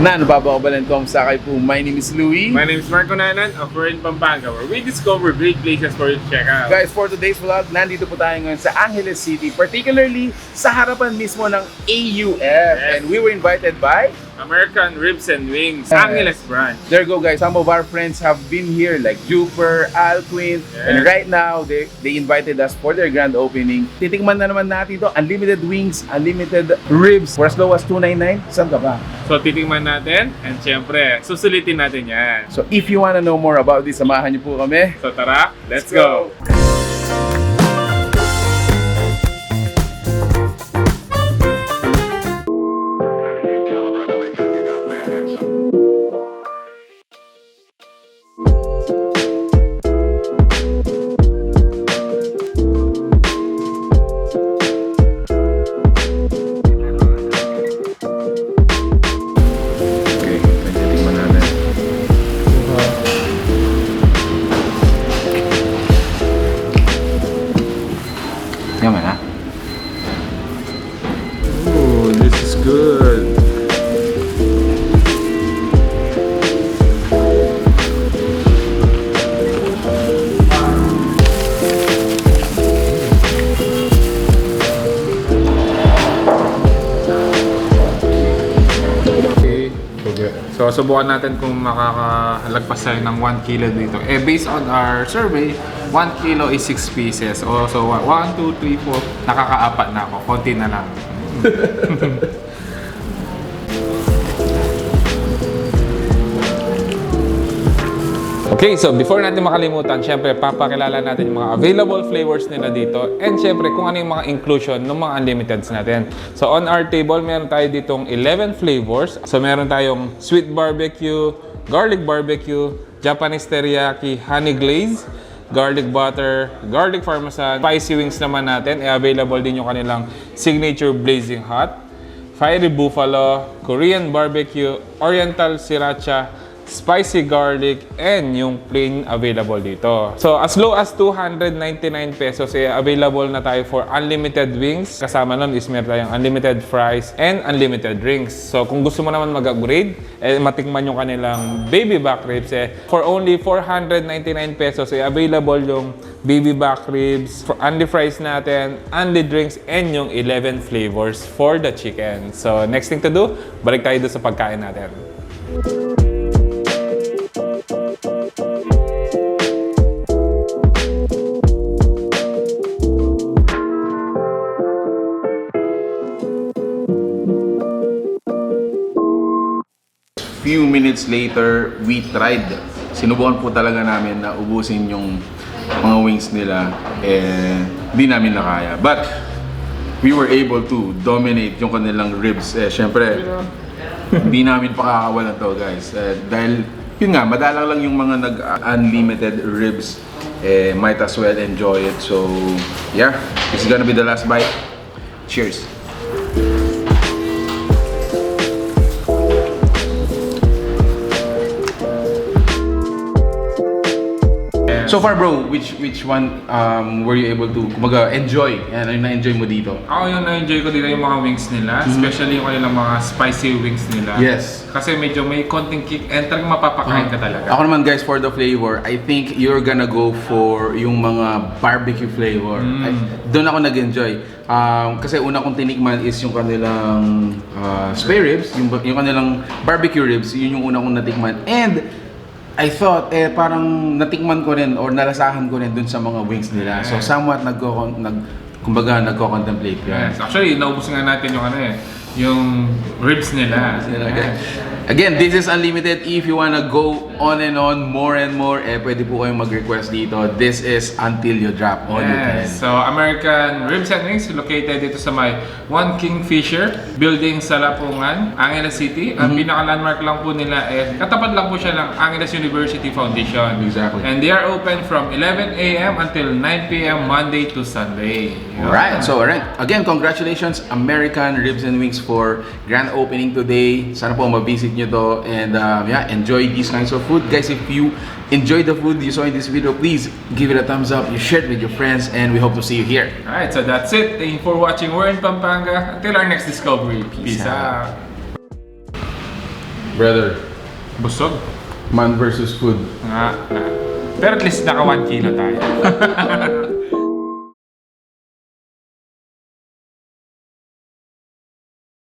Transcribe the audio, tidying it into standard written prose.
Naghahanap ko sakay po. My name is Louie. My name is Marco Nanan of we're in Pampanga, where we discover great places for you to check out. Guys, for today's vlog, nandito po tayo ngayon sa Angeles City, particularly sa harapan mismo ng AUF. Yes. And we were invited by American Ribs and Wings, Angeles branch. There you go, guys. Some of our friends have been here like Juper, Alquin, and right now they invited us for their grand opening. Titikman na naman natin ito. Unlimited wings, unlimited ribs for as low as $2.99. Saan ka ba? So titingnan natin and syempre susulitin natin yan. So if you wanna know more about this, samahan niyo po kami. So tara, let's go! Yaman ha? Ooh, this is good. So, subukan natin kung makakalagpas tayo ng 1 kilo dito. Based on our survey, 1 kilo is 6 pieces. So, 1, 2, 3, 4, nakakaapat na ako. Konti na lang. Okay, so before natin makalimutan, syempre papakilala natin yung mga available flavors nila dito and syempre kung ano yung mga inclusion ng mga unlimiteds natin. So on our table, meron tayo ditong 11 flavors. So meron tayong sweet barbecue, garlic barbecue, Japanese teriyaki, honey glaze, garlic butter, garlic parmesan, spicy wings naman natin. Available din yung kanilang signature blazing hot, fiery buffalo, Korean barbecue, oriental sriracha, spicy garlic, and yung plain available dito. So as low as 299 pesos, available na tayo for unlimited wings. Kasama nun is meron tayong unlimited fries and unlimited drinks. So kung gusto mo naman mag-upgrade, matikman yung kanilang baby back ribs, for only 499 pesos, available yung baby back ribs, for unli fries natin, unli drinks, and yung 11 flavors for the chicken. So next thing to do, balik tayo doon sa pagkain natin. Few minutes later, we tried. Sinubukan po talaga namin na ubusin yung mga wings nila, di namin nakaya. But we were able to dominate yung kanilang ribs. Syempre, di namin pakakawalan to, guys. Dahil yun nga, madalang lang yung mga nag-unlimited ribs. Might as well enjoy it. So yeah, this is gonna be the last bite. Cheers! So far bro, which one were you able to enjoy? Ano yung na-enjoy mo dito? Ako yung na-enjoy ko dito yung mga wings nila, especially yung kanilang mga spicy wings nila. Yes. Kasi medyo may konting kick and talagang mapapakain ka talaga. Ako naman guys, for the flavor, I think you're gonna go for yung mga barbecue flavor. Doon ako nag-enjoy. Kasi una kong tinikman is yung kanilang spare ribs, yung kanilang barbecue ribs, yun yung una kong natikman. And I thought, parang natikman ko rin or nalasahan ko rin dun sa mga wings nila. So somewhat nagko-contemplate ko. Yes. Actually, naubos nga natin yung yung ribs nila. Again, this is unlimited. If you wanna go on and on, more and more, pwede po kayong mag-request dito. This is until you drop all you can. So, American Ribs and Wings, located dito sa may 1 Kingfisher, building Salapungan, Angeles City. Ang pinaka-landmark lang po nila katapat lang po siya ng Angeles University Foundation. Exactly. And they are open from 11 a.m. until 9 p.m. Monday to Sunday. Alright, so again, congratulations American Ribs and Wings for grand opening today. Sana po ma-visit nyo to and yeah, enjoy these kinds of food. Guys, if you enjoyed the food you saw in this video, please give it a thumbs up, you share it with your friends, and we hope to see you here. Alright, so that's it. Thank you for watching. We're in Pampanga. Until our next discovery. Peace out. Brother, Busog. man versus food. Nga. Pero at least naka 1 kilo tayo.